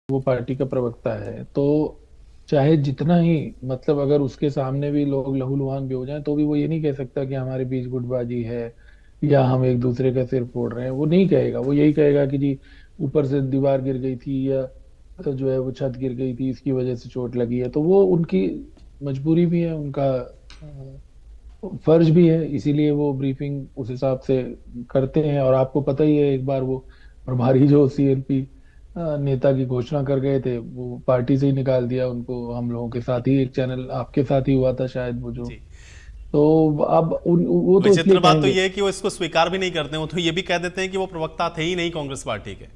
वो पार्टी का प्रवक्ता है, तो चाहे जितना ही मतलब अगर उसके सामने भी लोग लहूलुहान भी हो जाएं तो भी वो ये नहीं कह सकता कि हमारे बीच गुटबाजी है या हम एक दूसरे का सिर फोड़ रहे हैं। वो नहीं कहेगा, वो यही कहेगा कि जी ऊपर से दीवार गिर गई थी या जो है वो छत गिर गई थी, इसकी वजह से चोट लगी है। तो वो उनकी मजबूरी भी है, उनका फर्ज भी है, इसीलिए वो ब्रीफिंग उस हिसाब से करते हैं। और आपको पता ही है, एक बार वो प्रभारी जो सीएलपी नेता की घोषणा कर गए थे, वो पार्टी से ही निकाल दिया उनको। हम लोगों के साथ ही एक चैनल आपके साथ ही हुआ था शायद वो जो। जी। तो अब वो तो इसलिए विचित्र बात तो कहेंगे। ये है कि वो इसको स्वीकार भी नहीं करते हैं, वो तो ये भी कह देते हैं कि वो प्रवक्ता थे ही नहीं कांग्रेस पार्टी के।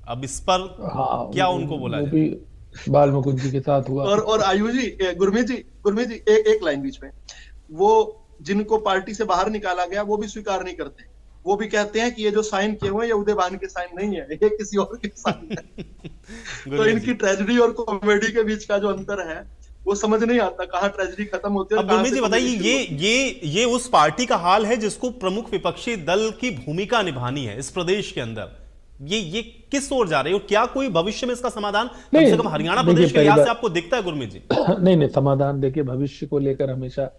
अब इस पर हाँ, क्या उनको बोला वो जाए? भी बाल मुकुंद जी के साथ हुआ। और आयु जी, गुरमीत जी, एक लाइन बीच में। वो जिनको पार्टी से बाहर निकाला गया वो भी स्वीकार नहीं करते। वो भी कहते हैं कि ये जो साइन किए हुए हैं ये उदय भान के साइन नहीं है, ये किसी और के साइन है। तो गुरमीत जी, इनकी ट्रेजेडी और कॉमेडी के बीच का जो अंतर है वो समझ नहीं आता, कहाँ ट्रेजेडी खत्म होती है और अब कहाँ गुरमीत से जी कॉमेडी बताइए, शुरू ये होती है। ये उस पार्टी का हाल है जिसको प्रमुख विपक्षी दल की भूमिका निभानी है इस प्रदेश के अंदर। ये किस ओर जा रही है और क्या कोई भविष्य में इसका समाधान कम नहीं, से कम हरियाणा देखिए प्रदेश के पहली लिहाज से बात आपको दिखता है गुरमीत जी? नहीं नहीं, समाधान देखिए भविष्य को लेकर हमेशा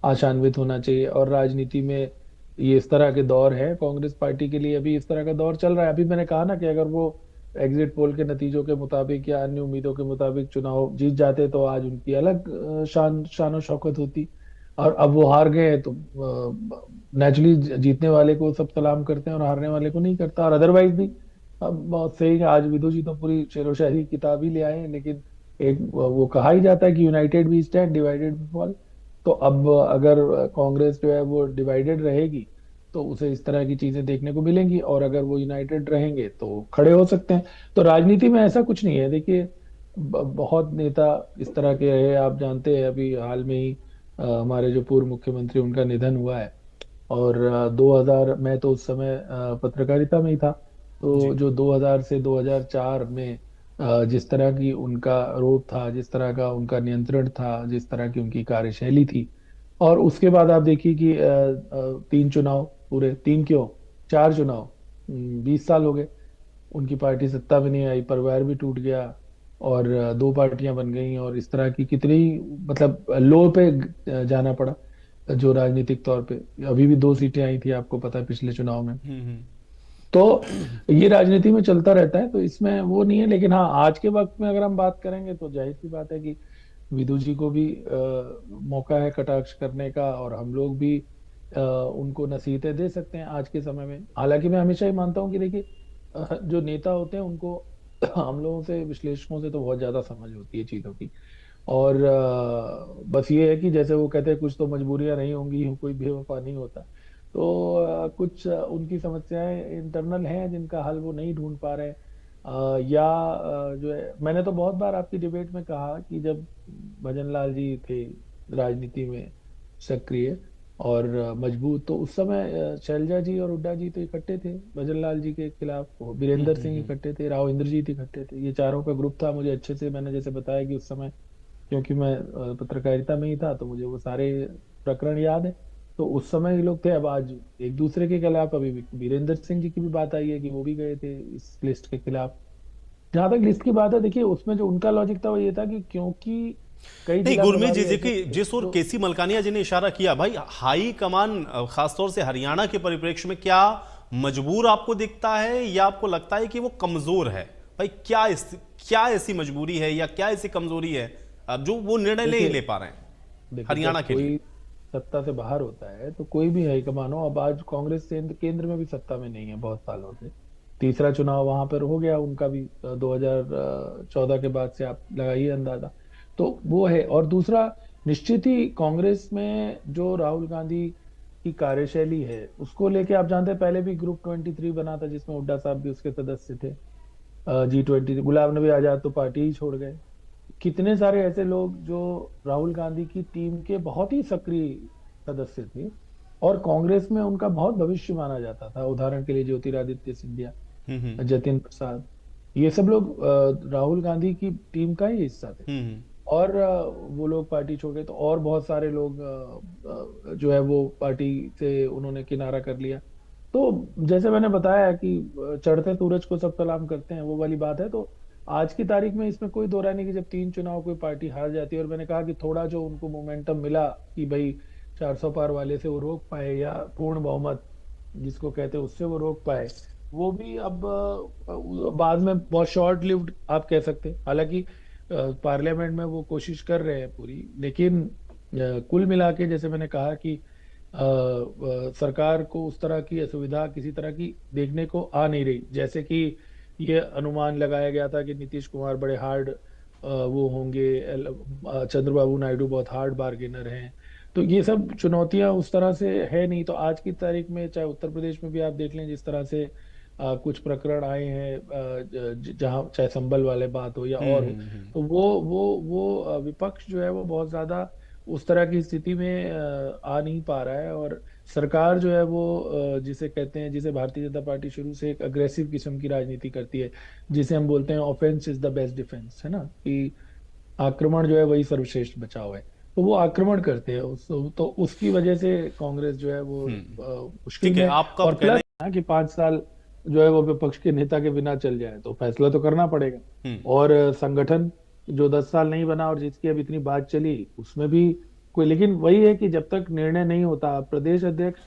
आशान्वित होना चाहिए। और राजनीति में ये इस तरह के दौर है, कांग्रेस पार्टी के लिए अभी इस तरह का दौर चल रहा है। अभी मैंने कहा ना कि अगर वो एग्जिट पोल के नतीजों के मुताबिक या अन्य उम्मीदों के मुताबिक चुनाव जीत जाते तो आज उनकी अलग शान और शौकत होती। और अब वो हार गए हैं तो नेचुरली जीतने वाले को सब सलाम करते हैं और हारने वाले को नहीं करता। और अदरवाइज भी अब बहुत सही है, आज विदु जी तो पूरी शेरो शायरी की किताब ही ले आए हैं। लेकिन एक वो कहा ही जाता है कि united we stand, divided we fall. तो अब अगर कांग्रेस जो है वो डिवाइडेड रहेगी तो उसे इस तरह की चीजें देखने को मिलेंगी, और अगर वो यूनाइटेड रहेंगे तो खड़े हो सकते हैं। तो राजनीति में ऐसा कुछ नहीं है। देखिए बहुत नेता इस तरह के रहे, आप जानते हैं अभी हाल में ही हमारे जो पूर्व मुख्यमंत्री उनका निधन हुआ है। और 2000, मैं तो उस समय पत्रकारिता में ही था। तो जी। जो 2000 से 2004 में जिस तरह की उनका रोब था, जिस तरह का उनका नियंत्रण था, जिस तरह की उनकी कार्यशैली थी, और उसके बाद आप देखिए कि तीन चुनाव, पूरे तीन क्यों, चार चुनाव, 20 साल हो गए, उनकी पार्टी सत्ता में नहीं आई, परिवार भी टूट गया, और दो पार्टियां बन गई, और इस तरह की कितनी मतलब लो पे जाना पड़ा जो राजनीतिक तौर पे। अभी भी दो सीटें आई थी, आपको पता है, पिछले चुनाव में। तो ये राजनीति में चलता रहता है, तो इसमें वो नहीं है। लेकिन हाँ, आज के वक्त में अगर हम बात करेंगे तो जाहिर सी बात है कि विदु जी को भी मौका है कटाक्ष करने का, और हम लोग भी उनको नसीहतें दे सकते हैं आज के समय में। हालांकि मैं हमेशा ही मानता हूँ कि देखिए जो नेता होते हैं उनको हम लोगों से, विश्लेषकों से तो बहुत ज्यादा समझ होती है चीजों की। और बस ये है कि जैसे वो कहते हैं कुछ तो मजबूरियां रही होंगी, कोई बेवफा नहीं होता। तो कुछ उनकी समस्याएं इंटरनल हैं जिनका हल वो नहीं ढूंढ पा रहे। या जो है, मैंने तो बहुत बार आपकी डिबेट में कहा कि जब भजन लाल जी थे राजनीति में सक्रिय और मजबूत, तो उस समय शैलजा जी और हुड्डा जी तो इकट्ठे थे भजन लाल जी के खिलाफ, वो बीरेंद्र सिंह इकट्ठे थे, राव इंद्रजीत इकट्ठे थे, ये चारों का ग्रुप था। मुझे अच्छे से, मैंने जैसे बताया कि उस समय क्योंकि मैं पत्रकारिता में ही था तो मुझे वो सारे प्रकरण याद है। तो उस समय ये लोग थे। अब आज एक दूसरे के खिलाफ, अभी वीरेंद्र सिंह जी की भी बात आई है कि वो भी गए थे इस लिस्ट के खिलाफ। जहां तक लिस्ट की बात है, देखिए उसमें जो उनका लॉजिक था वो ये था कि क्योंकि कई नहीं जिला गुरमीत जी, प्रभारी ऐसे देखिए थे जिस ओर जो। केसी मलकानिया जी ने इशारा किया, भाई हाई कमान खासतौर से हरियाणा के परिप्रेक्ष्य में क्या मजबूर आपको दिखता है या आपको लगता है कि वो कमजोर है? भाई क्या ऐसी मजबूरी है या क्या ऐसी कमजोरी है जो वो निर्णय नहीं ले देखिए पा रहे हैं देखिए हरियाणा जब के लिए? कोई सत्ता से बाहर होता है तो कोई भी हाईकमान हो, अब आज कांग्रेस केंद्र में भी सत्ता में नहीं है बहुत सालों से। तीसरा चुनाव वहां पर हो गया उनका भी 2014 के बाद से, आप लगाइए अंदाजा। तो वो है। और दूसरा, निश्चित ही कांग्रेस में जो राहुल गांधी की कार्यशैली है उसको लेके, आप जानते हैं पहले भी ग्रुप 23 बना था जिसमें हुड्डा साहब भी उसके सदस्य थे। G20, गुलाम नबी आजाद तो पार्टी ही छोड़ गए। कितने सारे ऐसे लोग जो राहुल गांधी की टीम के बहुत ही सक्रिय सदस्य थे और कांग्रेस में उनका बहुत भविष्य माना जाता था। उदाहरण के लिए ज्योतिरादित्य सिंधिया, जतिन प्रसाद, ये सब लोग राहुल गांधी की टीम का ही हिस्सा थे। हम्म। और वो लोग पार्टी छोड़ गए, तो और बहुत सारे लोग जो है वो पार्टी से उन्होंने किनारा कर लिया। तो जैसे मैंने बताया कि चढ़ते सूरज को सब सलाम करते हैं, वो वाली बात है। तो आज की तारीख में इसमें कोई दो राय नहीं कि जब 3 चुनाव कोई पार्टी हार जाती है, और मैंने कहा कि थोड़ा जो उनको मोमेंटम मिला कि भाई 400 पार वाले से वो रोक पाए, या पूर्ण बहुमत जिसको कहते हैं उससे वो रोक पाए, वो भी अब बाद में बहुत शॉर्ट लिव्ड आप कह सकते हैं। हालांकि पार्लियामेंट में वो कोशिश कर रहे हैं पूरी, लेकिन कुल मिला के जैसे मैंने कहा कि सरकार को उस तरह की असुविधा किसी तरह की देखने को आ नहीं रही। जैसे कि ये अनुमान लगाया गया था कि नीतीश कुमार बड़े हार्ड वो होंगे, चंद्रबाबू नायडू बहुत हार्ड बार्गेनर हैं। तो ये सब चुनौतियां उस तरह से है नहीं। तो आज की तारीख में चाहे उत्तर प्रदेश में भी आप देख लें, जिस तरह से कुछ प्रकरण आए हैं, जहां चाहे संभल वाले बात हो या और हो, तो वो विपक्ष जो है वो बहुत ज्यादा उस तरह की स्थिति में आ नहीं पा रहा है। और सरकार जो है वो जिसे कहते हैं, जिसे भारतीय जनता पार्टी शुरू से एक अग्रेसिव किस्म की राजनीति करती है, जिसे हम बोलते हैं offence is the best defence, है ना, कि आक्रमण जो है वही सर्वश्रेष्ठ बचाव है। तो वो आक्रमण करते हैं तो उसकी वजह से कांग्रेस जो है वो मुश्किल ठीक है, में। आपका और कहना प्लस कि 5 साल जो है वो विपक्ष के नेता के बिना चल जाए तो फैसला तो करना पड़ेगा। है। और संगठन जो 10 साल नहीं बना और जिसकी अब इतनी बात चली, उसमें भी कोई, लेकिन वही है कि जब तक निर्णय नहीं होता, प्रदेश अध्यक्ष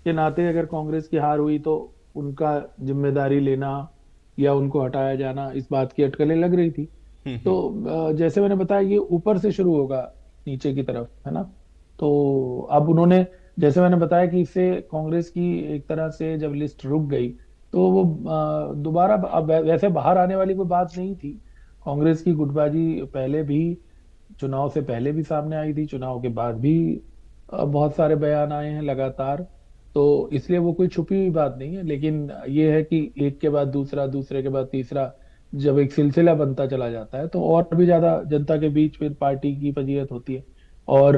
के नाते अगर कांग्रेस की हार हुई तो उनका जिम्मेदारी लेना या उनको हटाया जाना, इस बात की अटकलें लग रही थी। तो जैसे मैंने बताया, ये ऊपर से शुरू होगा नीचे की तरफ, है ना। तो अब उन्होंने, जैसे मैंने बताया कि इससे कांग्रेस की एक तरह से जब लिस्ट रुक गई, तो वो दोबारा अब वैसे बाहर आने वाली कोई बात नहीं थी। कांग्रेस की गुटबाजी पहले भी, चुनाव से पहले भी सामने आई थी, चुनाव के बाद भी बहुत सारे बयान आए हैं लगातार। तो इसलिए वो कोई छुपी हुई बात नहीं है। लेकिन ये है कि एक के बाद दूसरा, दूसरे के बाद तीसरा, जब एक सिलसिला बनता चला जाता है तो और भी ज्यादा जनता के बीच फिर पार्टी की फजीहत होती है। और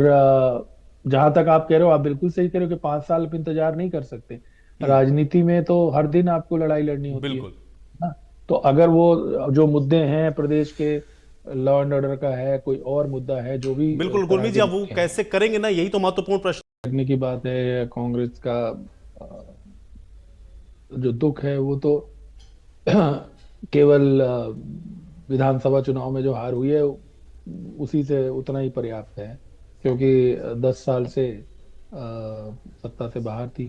जहां तक आप कह रहे हो, आप बिल्कुल सही कह रहे हो कि 5 साल आप इंतजार नहीं कर सकते। राजनीति में तो हर दिन आपको लड़ाई लड़नी होती है बिल्कुल ना। तो अगर वो जो मुद्दे हैं प्रदेश के, लॉ एंड ऑर्डर का है, कोई और मुद्दा है, जो भी बिल्कुल तरह गुरमीत जी, के अब वो मुद्दे हैं, कैसे करेंगे ना, यही तो महत्वपूर्ण प्रश्न। करने की बात है, या कांग्रेस का जो दुख है वो तो केवल विधानसभा चुनाव में जो हार हुई है उसी से उतना ही पर्याप्त है। क्योंकि 10 साल से सत्ता से बाहर थी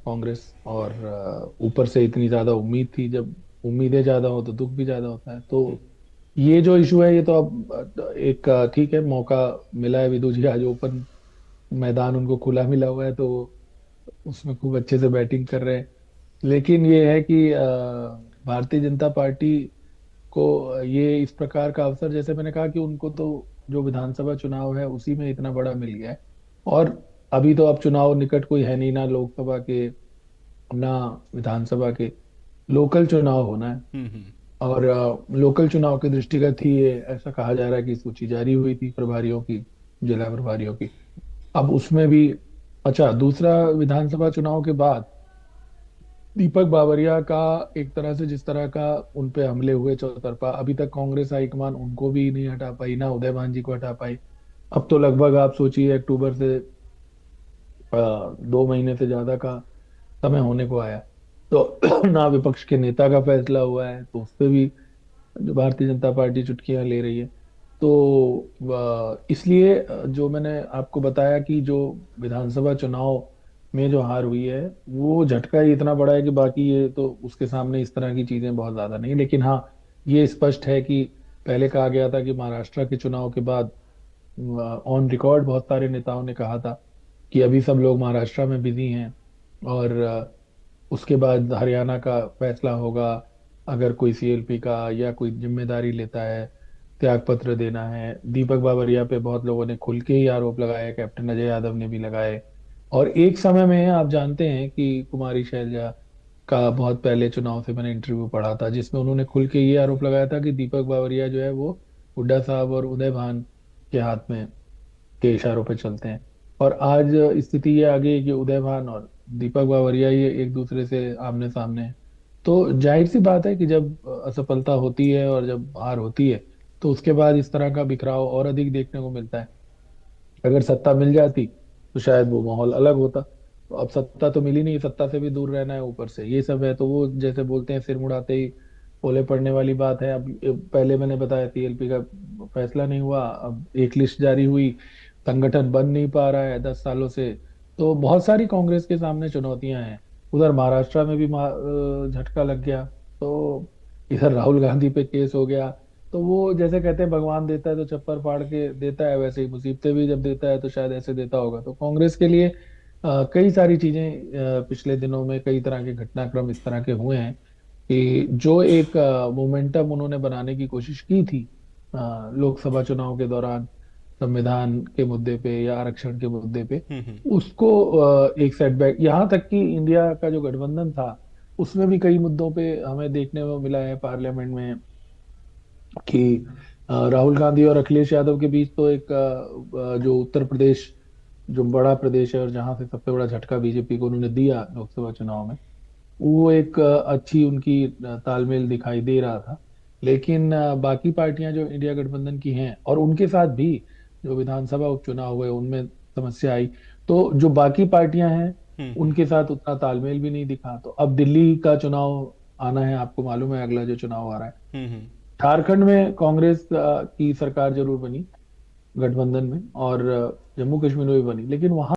कांग्रेस, और ऊपर से इतनी ज्यादा उम्मीद थी। जब उम्मीदें ज्यादा हो तो दुख भी ज्यादा होता है। तो ये जो इशू है, ये तो अब एक ठीक है, मौका मिला है, विदु जी आज ओपन मैदान उनको खुला मिला हुआ है, तो उसमें खूब अच्छे से बैटिंग कर रहे हैं। लेकिन ये है कि भारतीय जनता पार्टी को ये इस प्रकार का अवसर, जैसे मैंने कहा कि उनको तो जो विधानसभा चुनाव है उसी में इतना बड़ा मिल गया है। और अभी तो अब चुनाव निकट कोई है नहीं, ना लोकसभा के ना विधानसभा के, लोकल चुनाव होना है। और लोकल चुनाव के दृष्टिगत ही ये ऐसा कहा जा रहा है कि सूची जारी हुई थी प्रभारियों की, जिला प्रभारियों की। अब उसमें भी, अच्छा, दूसरा विधानसभा चुनाव के बाद दीपक बावरिया का एक तरह से, जिस तरह का उन पे हमले हुए चौतरफा, अभी तक कांग्रेस हाईकमान उनको भी नहीं हटा पाई, ना उदय भान जी को हटा पाई। अब तो लगभग आप सोचिए अक्टूबर से 2 महीने से ज्यादा का समय होने को आया, तो ना विपक्ष के नेता का फैसला हुआ है, तो उस पे भी जो भारतीय जनता पार्टी चुटकियां ले रही है। तो इसलिए जो मैंने आपको बताया कि जो विधानसभा चुनाव में जो हार हुई है, वो झटका ही इतना बड़ा है कि बाकी ये तो उसके सामने इस तरह की चीजें बहुत ज्यादा नहीं। लेकिन हाँ, ये स्पष्ट है कि पहले कहा गया था कि महाराष्ट्र के चुनाव के बाद, ऑन रिकॉर्ड बहुत सारे नेताओं ने कहा था कि अभी सब लोग महाराष्ट्र में बिजी हैं, और उसके बाद हरियाणा का फैसला होगा। अगर कोई सीएलपी का या कोई जिम्मेदारी लेता है, त्याग पत्र देना है। दीपक बावरिया पे बहुत लोगों ने खुल के ही आरोप लगाए, कैप्टन अजय यादव ने भी लगाए। और एक समय में आप जानते हैं कि कुमारी शैलजा का बहुत पहले चुनाव से मैंने इंटरव्यू पढ़ा था, जिसमें उन्होंने खुल के ये आरोप लगाया था कि दीपक बावरिया जो है वो हुड्डा साहब और उदय भान के हाथ में के इशारों पे चलते हैं। और आज स्थिति ये आ गई है कि उदय भान और दीपक बावरिया ये एक दूसरे से आमने सामने हैं। तो जाहिर सी बात है कि जब असफलता होती है और जब हार होती है, तो उसके बाद इस तरह का बिखराव और अधिक देखने को मिलता है। अगर सत्ता मिल जाती तो शायद वो माहौल अलग होता। तो अब सत्ता तो मिली नहीं, सत्ता से भी दूर रहना है, ऊपर से ये सब है, तो वो जैसे बोलते हैं सिर मुड़ाते ही ओले पड़ने वाली बात है। अब पहले मैंने बताया सीएलपी का फैसला नहीं हुआ, अब एक लिस्ट जारी हुई, संगठन बन नहीं पा रहा है 10 सालों से। तो बहुत सारी कांग्रेस के सामने चुनौतियां हैं। उधर महाराष्ट्र में भी झटका लग गया, तो इधर राहुल गांधी पे केस हो गया। तो वो जैसे कहते हैं भगवान देता है तो चप्पर फाड़ के देता है, वैसे ही मुसीबतें भी जब देता है तो शायद ऐसे देता होगा। तो कांग्रेस के लिए कई सारी चीजें पिछले दिनों में कई तरह के घटनाक्रम इस तरह के हुए हैं कि जो एक मोमेंटम उन्होंने बनाने की कोशिश की थी लोकसभा चुनाव के दौरान, संविधान के मुद्दे पे या आरक्षण के मुद्दे पे, उसको एक सेटबैक, यहाँ तक कि इंडिया का जो गठबंधन था उसमें भी कई मुद्दों पे हमें देखने को मिला है पार्लियामेंट में कि राहुल गांधी और अखिलेश यादव के बीच तो एक जो उत्तर प्रदेश जो बड़ा प्रदेश है और जहां से सबसे बड़ा झटका बीजेपी को उन्होंने दिया लोकसभा चुनाव में, वो एक अच्छी उनकी तालमेल दिखाई दे रहा था। लेकिन बाकी पार्टियां जो इंडिया गठबंधन की हैं और उनके साथ भी जो विधानसभा उपचुनाव हुए उनमें समस्या आई। तो जो बाकी पार्टियां हैं हम्म। उनके साथ उतना तालमेल भी नहीं दिखा। तो अब दिल्ली का चुनाव आना है, आपको मालूम है अगला जो चुनाव आ रहा है। हम्म। झारखंड में कांग्रेस की सरकार जरूर बनी गठबंधन में, और जम्मू कश्मीर में भी बनी, लेकिन वहां